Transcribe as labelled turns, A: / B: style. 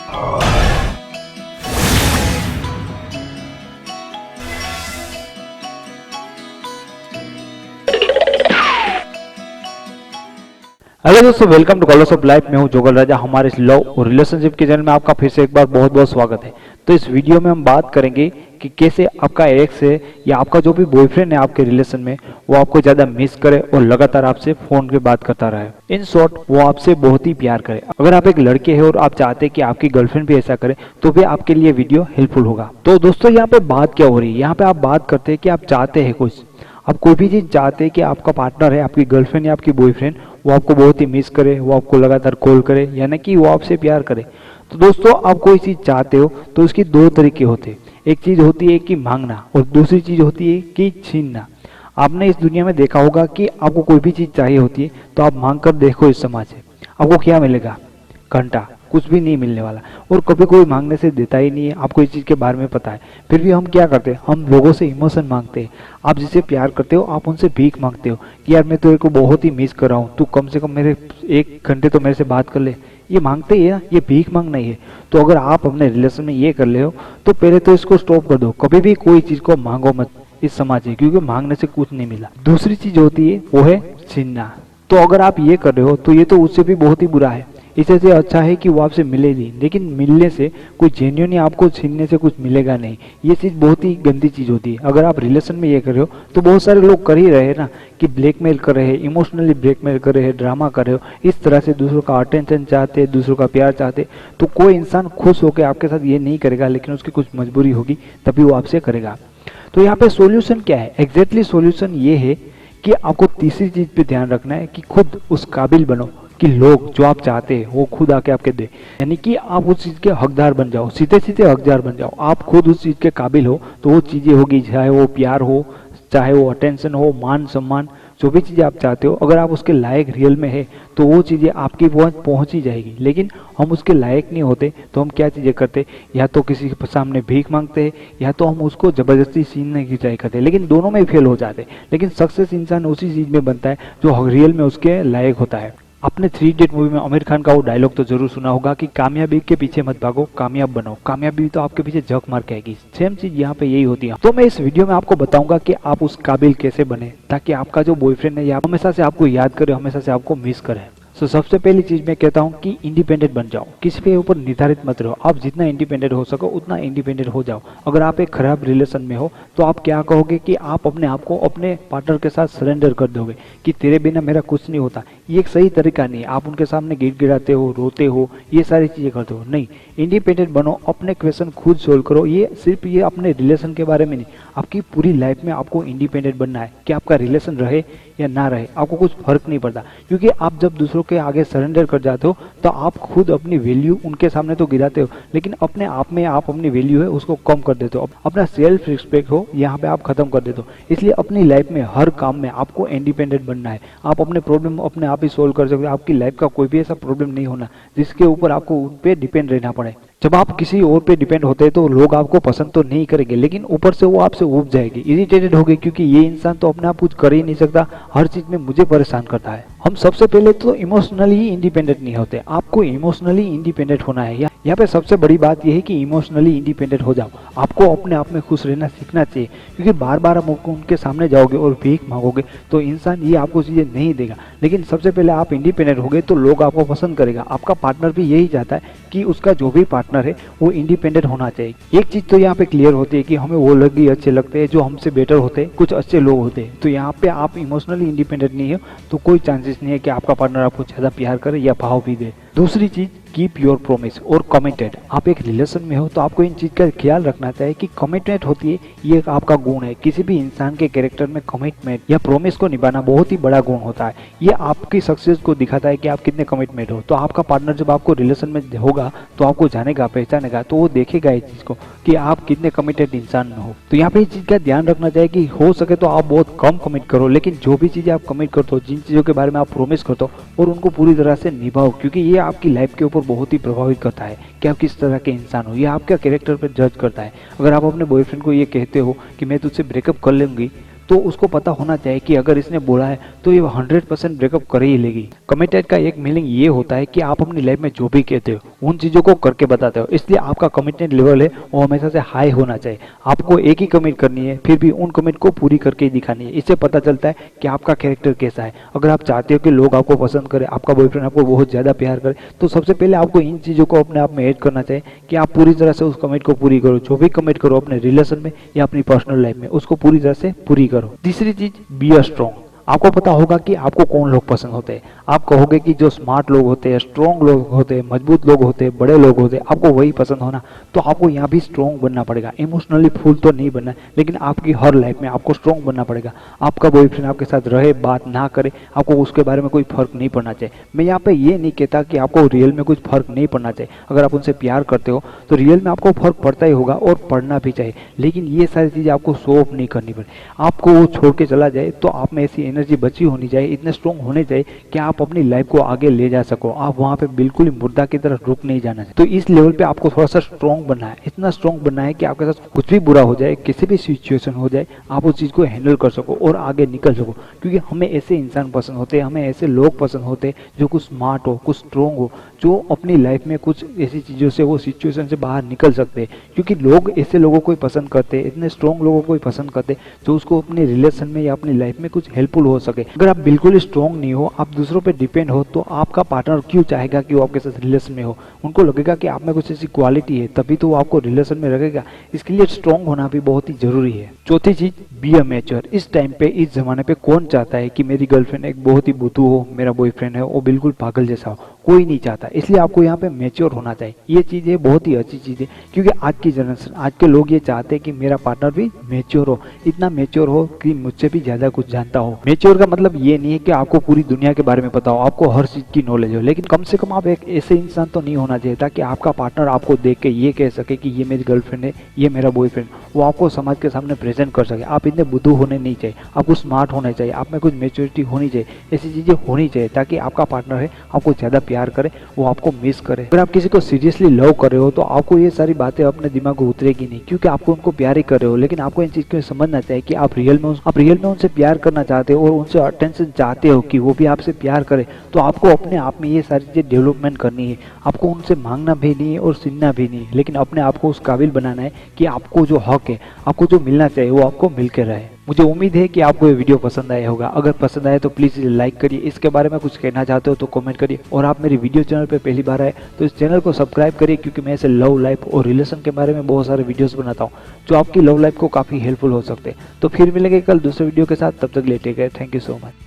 A: Hello दोस्तों, welcome two colours of life. मैं हूं जोगल राजा। हमारे इस लव और रिलेशनशिप के चैनल में आपका फिर से एक बार बहुत बहुत स्वागत है। तो इस वीडियो में हम बात करेंगे कि कैसे आपका एक्स है या आपका जो भी बॉयफ्रेंड है आपके रिलेशन में, वो आपको ज़्यादा मिस करे और लगातार आपसे फ़ोन पे बात करता रहे। इन शॉर्ट, वो आपसे बहुत ही प्यार करे। अगर आप एक लड़के हैं और आप चाहते हैं कि आपकी गर्लफ्रेंड भी ऐसा करे, तो भी आपके लिए वीडियो हेल्पफुल होगा। तो दोस्तों, यहाँ पे बात क्या हो रही है? यहाँ पे आप बात करते हैं कि आप चाहते हैं कुछ, आप कोई भी चीज़ चाहते हैं कि आपका पार्टनर है, आपकी गर्लफ्रेंड या आपकी बॉयफ्रेंड, वो आपको बहुत ही मिस करे, वो आपको लगातार कॉल करे, यानी कि वो आपसे प्यार करे। तो दोस्तों, आप कोई चीज़ चाहते हो तो उसकी दो तरीके होते हैं। एक चीज़ होती है कि मांगना और दूसरी चीज़ होती है कि छीनना। आपने इस दुनिया में देखा होगा कि आपको कोई भी चीज़ चाहिए होती है तो आप मांग कर देखो इस समाज से, आपको क्या मिलेगा? घंटा, कुछ भी नहीं मिलने वाला। और कभी कोई मांगने से देता ही नहीं है। आपको इस चीज़ के बारे में पता है, फिर भी हम क्या करते हैं? हम लोगों से इमोशन मांगते हैं। आप जिससे प्यार करते हो आप उनसे भीख मांगते हो कि यार मैं तेरे को बहुत ही मिस कर रहा हूँ, तू कम से कम मेरे 1 घंटे तो मेरे से बात कर ले। ये मांगते ही है ना, ये भीख मांगना ही है। तो अगर आप अपने रिलेशन में ये कर ले हो तो पहले तो इसको स्टॉप कर दो। कभी भी कोई चीज़ को मांगो मत इस समाज से, क्योंकि मांगने से कुछ नहीं मिला। दूसरी चीज़ होती है वो है छीनना। तो अगर आप ये कर रहे हो तो ये तो उससे भी बहुत ही बुरा है। इससे से अच्छा है कि वो आपसे मिले नहीं, लेकिन मिलने से कोई जेन्युइन आपको छीनने से कुछ मिलेगा नहीं। ये चीज़ बहुत ही गंदी चीज़ होती है। अगर आप रिलेशन में ये कर रहे हो तो बहुत सारे लोग कर ही रहे हैं ना, कि ब्लैकमेल कर रहे हैं, इमोशनली ब्लैकमेल कर रहे हैं, ड्रामा कर रहे हो, इस तरह से दूसरों का अटेंशन चाहते हैं, दूसरों का प्यार चाहते हैं। तो कोई इंसान खुश होकर आपके साथ ये नहीं करेगा, लेकिन उसकी कुछ मजबूरी होगी तभी वो आपसे करेगा। तो यहाँ पे सॉल्यूशन क्या है? एग्जैक्टली सॉल्यूशन ये है कि आपको तीसरी चीज़ पे ध्यान रखना है कि खुद उस काबिल बनो कि लोग जो आप चाहते हैं वो खुद आके आपके दे, यानी कि आप उस चीज़ के हकदार बन जाओ, सीधे सीधे हकदार बन जाओ। आप खुद उस चीज़ के काबिल हो तो वो चीज़ें होगी, चाहे वो प्यार हो, चाहे वो अटेंशन हो, मान सम्मान, जो भी चीज़ें आप चाहते हो, अगर आप उसके लायक रियल में है तो वो चीज़ें आपकी पहुँच ही जाएगी। लेकिन हम उसके लायक नहीं होते तो हम क्या चीज़ें करते? या तो किसी के सामने भीख मांगते हैं, या तो हम उसको ज़बरदस्ती छीनने की ट्राई करते हैं, लेकिन दोनों में फेल हो जाते हैं। लेकिन सक्सेस इंसान उसी चीज़ में बनता है जो रियल में उसके लायक होता है। आपने 3 इडियट मूवी में आमिर खान का वो डायलॉग तो जरूर सुना होगा कि कामयाबी के पीछे मत भागो, कामयाब बनो। कामयाबी तो आपके पीछे झक मार के आएगी। सेम चीज यहाँ पे यही होती है। तो मैं इस वीडियो में आपको बताऊंगा कि आप उस काबिल कैसे बने, ताकि आपका जो बॉयफ्रेंड है या हमेशा से आपको याद करे, हमेशा से आपको मिस करे। तो सबसे पहली चीज मैं कहता हूँ कि इंडिपेंडेंट बन जाओ, किसी के ऊपर निर्धारित मत रहो। आप जितना इंडिपेंडेंट हो सको उतना इंडिपेंडेंट हो जाओ। अगर आप एक खराब रिलेशन में हो तो आप क्या कहोगे कि आप अपने आप को अपने पार्टनर के साथ सरेंडर कर दोगे कि तेरे बिना मेरा कुछ नहीं होता। ये एक सही तरीका नहीं है। आप उनके सामने गिड़गिड़ाते हो, रोते हो, ये सारी चीज़ें करते हो। नहीं, इंडिपेंडेंट बनो, अपने क्वेश्चन खुद सोल्व करो। ये सिर्फ ये अपने रिलेशन के बारे में नहीं, आपकी पूरी लाइफ में आपको इंडिपेंडेंट बनना है। कि आपका रिलेशन रहे या ना रहे, आपको कुछ फर्क नहीं पड़ता, क्योंकि आप जब दूसरों के आगे सरेंडर कर जाते हो तो आप खुद अपनी वैल्यू उनके सामने तो गिराते हो, लेकिन अपने आप में आप अपनी वैल्यू है उसको कम कर देते हो। अपना सेल्फ रिस्पेक्ट हो यहाँ पे आप खत्म कर देते हो। इसलिए अपनी लाइफ में हर काम में आपको इंडिपेंडेंट बनना है। आप अपने प्रॉब्लम अपने आप ही सोल्व कर सकते हो। आपकी लाइफ का कोई भी ऐसा प्रॉब्लम नहीं होना जिसके ऊपर आपको उन पे डिपेंड रहना पड़े। जब आप किसी और पे डिपेंड होते हैं तो लोग आपको पसंद तो नहीं करेंगे, लेकिन ऊपर से वो आपसे ऊब जाएगी, इरिटेटेड होगी, क्योंकि ये इंसान तो अपने आप कुछ कर ही नहीं सकता, हर चीज में मुझे परेशान करता है। हम सबसे पहले तो इमोशनली इंडिपेंडेंट नहीं होते, आपको इमोशनली इंडिपेंडेंट होना है। यहाँ पे सबसे बड़ी बात यह है कि इमोशनली इंडिपेंडेंट हो जाओ। आपको अपने आप में खुश रहना सीखना चाहिए, क्योंकि बार बार आप उनके सामने जाओगे और भीख मांगोगे तो इंसान ये आपको चीजें नहीं देगा। लेकिन सबसे पहले आप इंडिपेंडेंट होगे तो लोग आपको पसंद करेगा। आपका पार्टनर भी यही चाहता है कि उसका जो भी पार्टनर है वो इंडिपेंडेंट होना चाहिए। एक चीज तो यहाँ पे क्लियर होती है कि हमें वो लोग ही अच्छे लगते हैं जो हमसे बेटर होते हैं, कुछ अच्छे लोग होते हैं। तो यहाँ पे आप इमोशनली इंडिपेंडेंट नहीं है तो कोई चांसेस नहीं है कि आपका पार्टनर आपको ज्यादा प्यार करे या भाव भी दे। दूसरी चीज, कीप योर प्रोमिस और कमिटेड। आप एक रिलेशन में हो तो आपको इन चीज का ख्याल रखना चाहिए कि कमिटमेंट होती है, ये एक आपका गुण है। किसी भी इंसान के कैरेक्टर में कमिटमेंट या प्रोमिस को निभाना बहुत ही बड़ा गुण होता है। ये आपकी सक्सेस को दिखाता है कि आप कितने कमिटमेंट हो। तो आपका पार्टनर जब आपको रिलेशन में होगा तो आपको जानेगा, पहचानेगा, तो वो देखेगा इस चीज को कि आप कितने कमिटेड इंसान हो। तो यहाँ पे इस चीज का ध्यान रखना चाहिए कि हो सके तो आप बहुत कम कमिट करो, लेकिन जो भी चीजें आप कमिट करते हो, जिन चीजों के बारे में आप प्रोमिस करते हो, और उनको पूरी तरह से निभाओ, क्योंकि ये आपकी लाइफ के ऊपर बहुत ही प्रभावित करता है कि आप किस तरह के इंसान हो। ये आपका कैरेक्टर पर जज करता है। अगर आप अपने बॉयफ्रेंड को ये कहते हो कि मैं तुझसे ब्रेकअप कर लूंगी, तो उसको पता होना चाहिए कि अगर इसने बोला है तो ये 100% ब्रेकअप कर ही लेगी। कमिटेड का एक मीनिंग ये होता है कि आप अपनी लाइफ में जो भी कहते हो उन चीज़ों को करके बताते हो, इसलिए आपका कमिटमेंट लेवल है वो हमेशा से हाई होना चाहिए। आपको एक ही कमिट करनी है, फिर भी उन कमिट को पूरी करके ही दिखानी है। इससे पता चलता है कि आपका कैरेक्टर कैसा है। अगर आप चाहते हो कि लोग आपको पसंद करें, आपका बॉयफ्रेंड आपको बहुत ज़्यादा प्यार करे, तो सबसे पहले आपको इन चीज़ों को अपने आप में ऐड करना चाहिए कि आप पूरी तरह से उस कमिट को पूरी करो। जो भी कमिट करो अपने रिलेशन में या अपनी पर्सनल लाइफ में, उसको पूरी तरह से पूरी करो। तीसरी चीज, बी अ स्ट्रॉन्ग। आपको पता होगा कि आपको कौन लोग पसंद होते हैं। आप कहोगे कि जो स्मार्ट लोग होते हैं, स्ट्रॉन्ग लोग होते हैं, मजबूत लोग होते हैं, बड़े लोग होते हैं, आपको वही पसंद होना। तो आपको यहाँ भी स्ट्रॉन्ग बनना पड़ेगा। इमोशनली फुल तो नहीं बनना, लेकिन आपकी हर लाइफ में आपको स्ट्रॉन्ग बनना पड़ेगा। आपका बॉयफ्रेंड आपके साथ रहे, बात ना करे, आपको उसके बारे में कोई फर्क नहीं पड़ना चाहिए। मैं यहाँ पे ये नहीं कहता कि आपको रियल में कुछ फर्क नहीं पड़ना चाहिए। अगर आप उनसे प्यार करते हो तो रियल में आपको फर्क पड़ता ही होगा और पड़ना भी चाहिए, लेकिन ये सारी चीज़ें आपको शो ऑफ नहीं करनी पड़े। आपको वो छोड़ के चला जाए तो आप में ऐसी एनर्जी बची होनी चाहिए, इतने स्ट्रॉन्ग होने चाहिए कि आप अपनी लाइफ को आगे ले जा सको। आप वहाँ पे बिल्कुल ही मुर्दा की तरह रुक नहीं जाना चाहिए। तो इस लेवल पे आपको थोड़ा सा स्ट्रॉन्ग बनना है, इतना स्ट्रॉन्ग बनना है कि आपके साथ कुछ भी बुरा हो जाए, किसी भी सिचुएशन हो जाए, आप उस चीज़ को हैंडल कर सको और आगे निकल सको। क्योंकि हमें ऐसे इंसान पसंद होते हैं, हमें ऐसे लोग पसंद होते हैं जो कुछ स्मार्ट हो, कुछ स्ट्रॉन्ग हो, जो अपनी लाइफ में कुछ ऐसी चीज़ों से, वो सिचुएशन से बाहर निकल सकते हैं। क्योंकि लोग ऐसे लोगों को ही पसंद करते हैं, इतने स्ट्रॉन्ग लोगों को ही पसंद करते हैं जो उसको अपने रिलेशन में या अपनी लाइफ में कुछ हेल्पफुल हो सके। अगर आप बिल्कुल ही स्ट्रॉन्ग नहीं हो, आप दूसरों पे डिपेंड हो, तो आपका पार्टनर क्यों चाहेगा कि वो आपके साथ रिलेशन में हो? उनको लगेगा कि आप में कुछ ऐसी क्वालिटी है, तभी तो वो आपको रिलेशन में रखेगा। इसके लिए स्ट्रॉन्ग होना भी बहुत ही जरूरी है। चौथी चीज, बी अ मैच्योर। इस टाइम पे, इस जमाने पे कौन चाहता है कि मेरी गर्लफ्रेंड एक बहुत ही बुद्धू हो, मेरा बॉयफ्रेंड है वो बिल्कुल पागल जैसा हो? कोई नहीं चाहता। इसलिए आपको यहाँ पे मैच्योर होना चाहिए। ये चीज़ है बहुत ही अच्छी चीज़ है, क्योंकि आज की जनरेशन, आज के लोग ये चाहते हैं कि मेरा पार्टनर भी मैच्योर हो, इतना मैच्योर हो कि मुझसे भी ज़्यादा कुछ जानता हो। मैच्योर का मतलब ये नहीं है कि आपको पूरी दुनिया के बारे में पता हो, आपको हर चीज़ की नॉलेज हो, लेकिन कम से कम आप एक ऐसे इंसान तो नहीं होना चाहिए ताकि आपका पार्टनर आपको देख के ये कह सके कि ये मेरी गर्लफ्रेंड है, ये मेरा बॉयफ्रेंड। वो आपको समाज के सामने प्रेजेंट कर सके। आप इतने बुद्धू होने नहीं चाहिए, आपको स्मार्ट होना चाहिए, आप में कुछ मैच्योरिटी होनी चाहिए। ऐसी चीज़ें होनी चाहिए ताकि आपका पार्टनर है आपको ज़्यादा प्यार करे, वो आपको मिस करे। अगर आप किसी को सीरियसली लव कर रहे हो तो आपको ये सारी बातें अपने दिमाग को उतरेगी नहीं, क्योंकि आपको उनको प्यार ही कर रहे हो। लेकिन आपको इन चीज़ को समझना चाहिए कि आप रियल में उनसे प्यार करना चाहते हो और उनसे अटेंशन चाहते हो कि वो भी आपसे प्यार करे। तो आपको अपने आप में ये सारी चीज़ें डेवलपमेंट करनी है। आपको उनसे मांगना भी नहीं है और सीखना भी नहीं है, लेकिन अपने आप को उस काबिल बनाना है कि आपको जो हक है, आपको जो मिलना चाहिए, वो आपको मिल के रहे। मुझे उम्मीद है कि आपको ये वीडियो पसंद आया होगा। अगर पसंद आए तो प्लीज़ इसे लाइक करिए। इसके बारे में कुछ कहना चाहते हो तो कमेंट करिए। और आप मेरी वीडियो चैनल पे पहली बार आए तो इस चैनल को सब्सक्राइब करिए, क्योंकि मैं ऐसे लव लाइफ और रिलेशन के बारे में बहुत सारे वीडियोस बनाता हूँ जो आपकी लव लाइफ को काफ़ी हेल्पफुल हो सकते हैं। तो फिर मिलेंगे कल दूसरे वीडियो के साथ, तब तक लेटे गए। Thank you so much.